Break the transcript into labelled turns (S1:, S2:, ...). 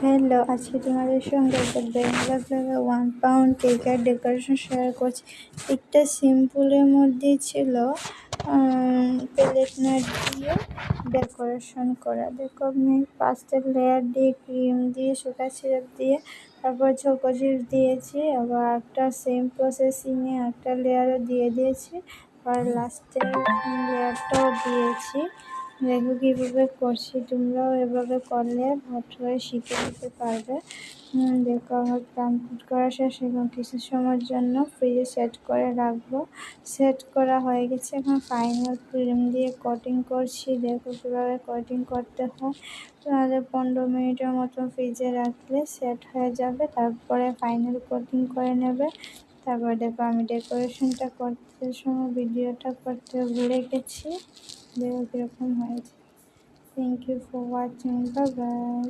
S1: Hello, আজকে তোমাদের সঙ্গে একটা বেঙ্গলা ফ্লেভার 1 পাউন্ড কেকের ডেকোরেশন শেয়ার করছি। একটা সিম্পলের মধ্যে ছিল প্যালেট নাট দিয়ে ডেকোরেশন করা। দেখো আমি পাস্তেল লেয়ার দিয়ে, ক্রিম দিয়ে, সুগার সিরাপ দিয়ে, তারপর চকো চিপস দিয়েছি। আবার একটা সেম প্রসেসিংয়ে একটা লেয়ারও দিয়ে দিয়েছি, আর লাস্টের লেয়ারটাও দিয়েছি। দেখো কীভাবে করছি, তোমরাও এভাবে করলে হট করে শিখে নিতে পারবে। দেখো আমার কমপ্লিট করা শেষ। এবং কিছু সময়ের জন্য ফ্রিজে সেট করে রাখবো। সেট করা হয়ে গেছে, এখন ফাইনাল ক্রিম দিয়ে কোটিং করছি। দেখো কীভাবে কোটিং করতে হয়। তাহলে 15 মিনিটের মতো ফ্রিজে রাখলে সেট হয়ে যাবে। তারপরে ফাইনাল কোটিং করে নেবে। তারপর দেখো আমি ডেকোরেশনটা করতে সময় ভিডিওটা করতে ভুলে গেছি। দেখো কীরকম হয়েছে। Thank you for watching, bye by.